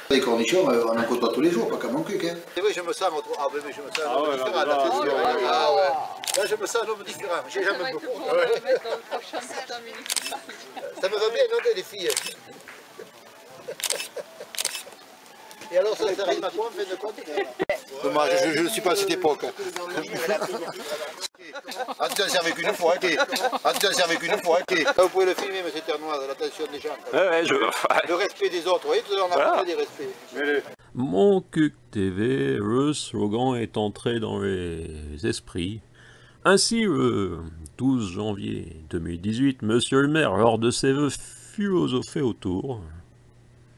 Les cornichons, on en côtoie tous les jours, pas qu'à mon cul. Hein. Oui, je me sens différent, là, je me sens un homme différent, j'ai jamais beaucoup. Ça me va bien, non, les filles. Et alors, ça rime à quoi, en fin de compte? Dommage, je ne suis pas à cette époque. Ah, tu t'en servais qu'une fois, Vous pouvez le filmer, monsieur Ternoise, l'attention des gens. Le respect des autres, vous voyez, tout à l'heure, on a parlé des respects. Mon Cuc TV, le slogan est entré dans les esprits. Ainsi, le 12 janvier 2018, Monsieur le maire, lors de ses vœux, philosophait autour.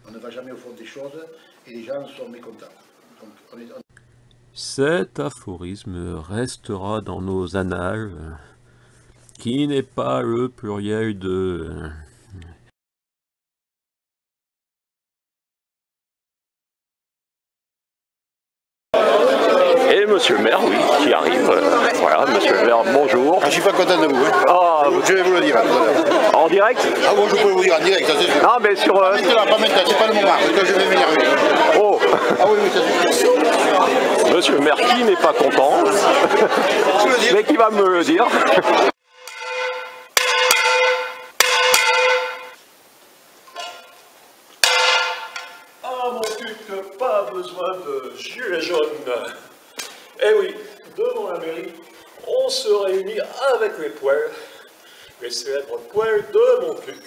On ne va jamais au fond des choses et les gens sont mécontents. Donc, Cet aphorisme restera dans nos annales, qui n'est pas le pluriel de... Et monsieur le maire, oui, qui arrive. Voilà, monsieur le maire, bonjour. Ah, je suis pas content de vous. Hein. Ah, je vais vous le dire. en direct? Ah bon, je peux vous dire en direct, ça c'est sûr. Non, mais sur... Pas maintenant, c'est pas le moment, parce que je vais m'énerver. Oh. Ah oui, ça c'est sûr. Monsieur le maire qui n'est pas content, mais qui va me le dire. Ah mon Cuc, pas besoin de gilets jaunes. Eh oui, devant la mairie, on se réunit avec les poêles, les célèbres poêles de mon Cuc.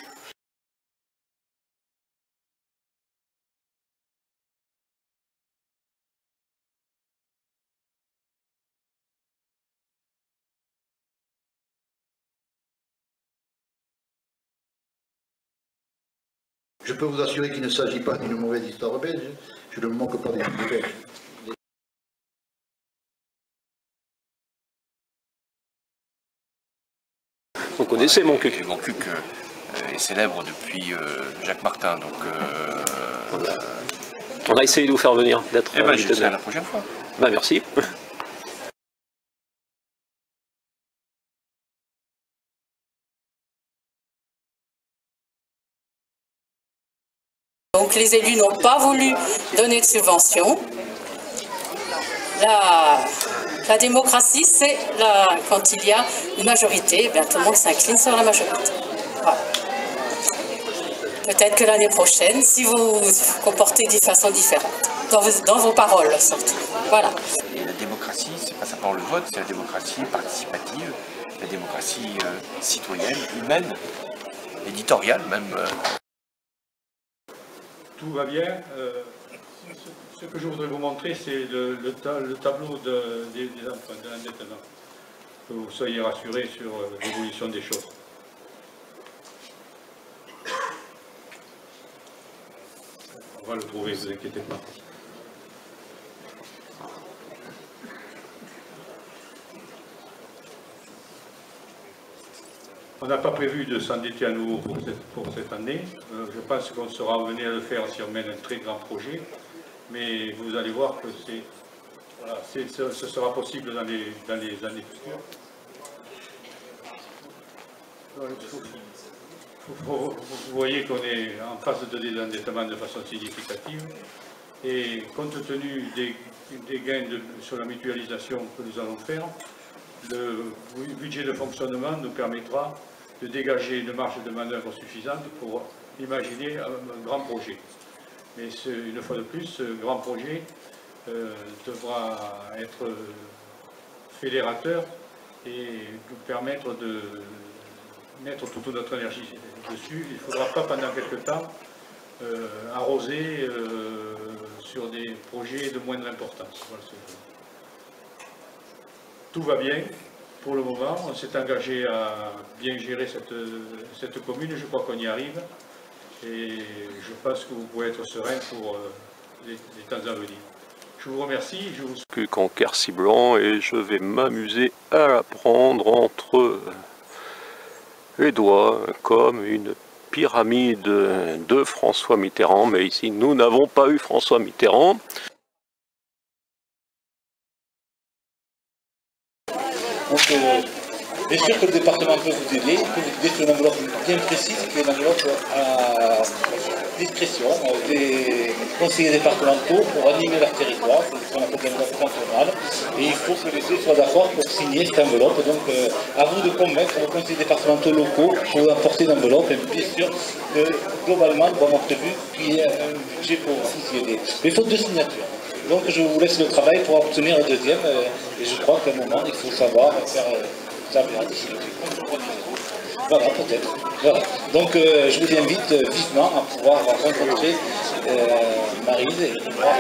je peux vous assurer qu'il ne s'agit pas d'une mauvaise histoire belge, je ne me moque pas des Belges. Vous connaissez mon Cuc? Mon Cuc est célèbre depuis Jacques Martin, donc... On a essayé de vous faire venir, d'être... Eh ben, je serai la prochaine fois. Bah, merci. Donc les élus n'ont pas voulu donner de subvention. La démocratie, c'est quand il y a une majorité, eh bien, tout le monde s'incline sur la majorité. Voilà. Peut-être que l'année prochaine, si vous vous comportez de façon différente, dans vos paroles surtout. Voilà. Et la démocratie, c'est pas simplement le vote, c'est la démocratie participative, la démocratie citoyenne, humaine, éditoriale même. Tout va bien. Ce que je voudrais vous montrer, c'est le tableau des emprunts, de l'endettement. Que vous soyez rassurés sur l'évolution des choses. On va le trouver, ne vous inquiétez pas. On n'a pas prévu de s'endetter à nouveau pour cette année. Je pense qu'on sera amené à le faire si on mène un très grand projet. Mais vous allez voir que ce sera possible dans les années futures. Vous voyez qu'on est en phase de désendettement de façon significative. Et compte tenu des gains sur la mutualisation que nous allons faire, le budget de fonctionnement nous permettra de dégager une marge de manœuvre suffisante pour imaginer un grand projet. Mais une fois de plus, ce grand projet devra être fédérateur et nous permettre de mettre toute notre énergie dessus. Il ne faudra pas pendant quelque temps arroser sur des projets de moindre importance. Voilà, tout va bien. Pour le moment, on s'est engagé à bien gérer cette commune, je crois qu'on y arrive. Et je pense que vous pouvez être serein pour les temps à venir. Je vous remercie. Cuc en quercy blanc et je vais m'amuser à la prendre entre les doigts comme une pyramide de François Mitterrand. Mais ici, nous n'avons pas eu François Mitterrand. Donc, bien sûr que le département peut vous aider sur une enveloppe bien précise, qui est une enveloppe à discrétion des conseillers départementaux pour animer leur territoire, c'est ce qu'on appelle l'enveloppe cantonale, et il faut que les deux soient d'accord pour signer cette enveloppe. Donc à vous de convaincre vos conseillers départementaux locaux pour apporter l'enveloppe, et bien sûr que globalement nous avons prévu qu'il y ait un budget pour y aider. Mais il faut 2 signatures. Donc je vous laisse le travail pour obtenir un deuxième, et je crois qu'à un moment il faut savoir faire ça bien d'ici le début. Voilà, peut-être. Voilà. Donc je vous invite vivement à pouvoir rencontrer Maryse et avoir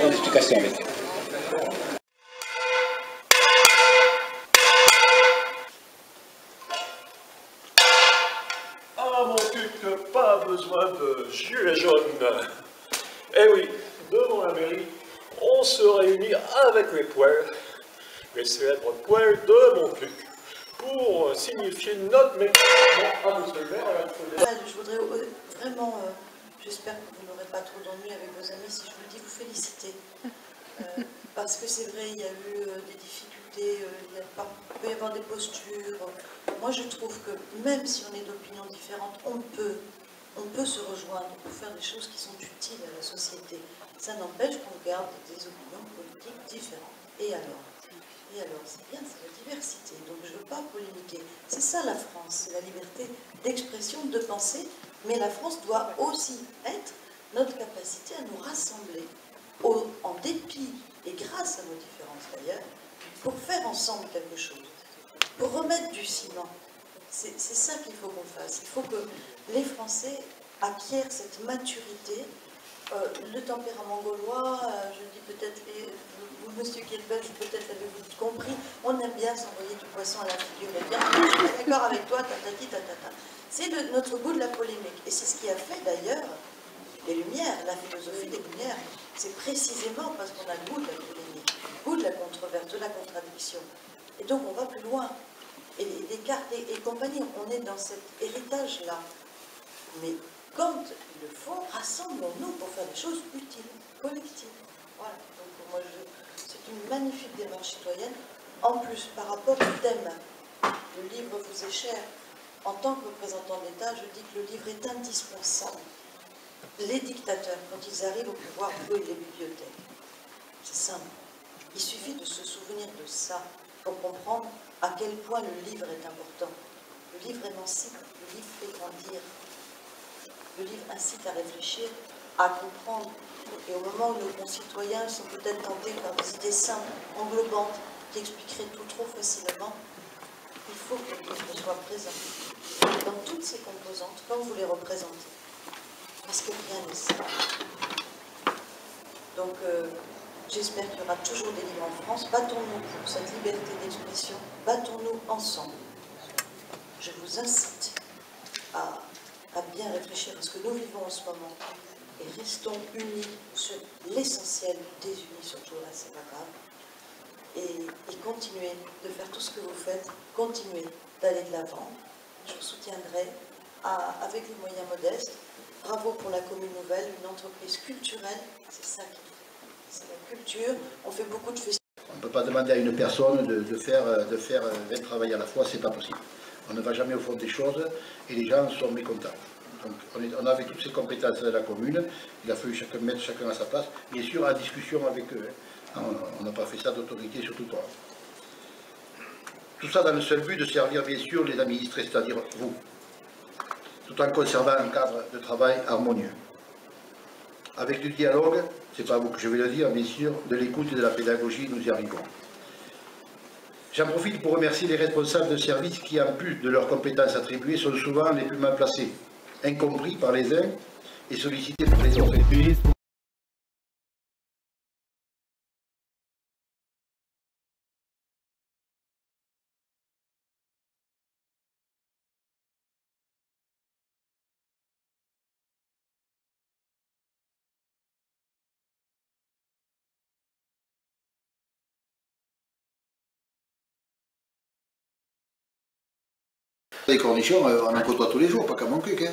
une explication avec elle. Ah mon culte, pas besoin de gilets jaunes. Eh oui, devant la mairie, on se réunit avec les poêles, les célèbres poêles de Montcuq, pour signifier notre mécontentement à monsieur le maire. Je voudrais vraiment, j'espère que vous n'aurez pas trop d'ennuis avec vos amis si je vous dis vous féliciter. Parce que c'est vrai, il y a eu des difficultés, il peut y avoir des postures. Moi je trouve que même si on est d'opinions différentes, on peut se rejoindre pour faire des choses qui sont utiles à la société. Ça n'empêche qu'on garde des opinions politiques différentes. Et alors, c'est bien, c'est la diversité, donc je ne veux pas polémiquer. C'est ça la France, c'est la liberté d'expression, de penser, mais la France doit aussi être notre capacité à nous rassembler, en dépit et grâce à nos différences d'ailleurs, pour faire ensemble quelque chose, pour remettre du ciment. C'est ça qu'il faut qu'on fasse. Il faut que les Français acquièrent cette maturité. Le tempérament gaulois, je dis peut-être, vous, monsieur qui êtes belge, peut-être avez-vous compris, on aime bien s'envoyer du poisson à la figure et dire « je suis d'accord avec toi, tatati, tatata ». C'est notre goût de la polémique. Et c'est ce qui a fait d'ailleurs les Lumières, la philosophie des Lumières. C'est précisément parce qu'on a le goût de la polémique, le goût de la controverse, de la contradiction. Et donc on va plus loin. Et Descartes et compagnie, on est dans cet héritage-là. Mais quand il le faut, rassemblons-nous pour faire des choses utiles, collectives. Voilà, donc moi c'est une magnifique démarche citoyenne. En plus, par rapport au thème, le livre vous est cher. En tant que représentant de l'État, je dis que le livre est indispensable. Les dictateurs, quand ils arrivent au pouvoir, brûlent les bibliothèques. C'est simple. Il suffit de se souvenir de ça pour comprendre à quel point le livre est important. Le livre émancipe, le livre fait grandir. Le livre incite à réfléchir, à comprendre. Et au moment où nos concitoyens sont peut-être tentés par des idées simples, englobantes, qui expliqueraient tout trop facilement, il faut que le livre soit présent dans toutes ses composantes, quand vous les représentez. Parce que rien n'est simple. Donc, j'espère qu'il y aura toujours des livres en France. Battons-nous pour cette liberté d'expression. Battons-nous ensemble. Je vous incite à bien réfléchir à ce que nous vivons en ce moment et restons unis sur l'essentiel, désunis surtout, là c'est pas grave, et continuez de faire tout ce que vous faites, continuez d'aller de l'avant. Je vous soutiendrai avec les moyens modestes. Bravo pour la commune nouvelle, une entreprise culturelle, c'est ça qu'il faut, c'est la culture, on fait beaucoup de festivals. On ne peut pas demander à une personne de faire 20 travails à la fois, c'est pas possible. On ne va jamais au fond des choses et les gens sont mécontents. Donc on avait toutes ces compétences de la commune, il a fallu mettre chacun à sa place, bien sûr en discussion avec eux. On n'a pas fait ça d'autorité sur tout temps. Tout ça dans le seul but de servir bien sûr les administrés, c'est-à-dire vous, tout en conservant un cadre de travail harmonieux. Avec du dialogue, c'est pas vous que je vais le dire, bien sûr, de l'écoute et de la pédagogie, nous y arrivons. J'en profite pour remercier les responsables de services qui, en plus de leurs compétences attribuées, sont souvent les plus mal placés, incompris par les uns et sollicités par les autres. Les cornichons, on en côtoie tous les jours, pas qu'à Montcuq.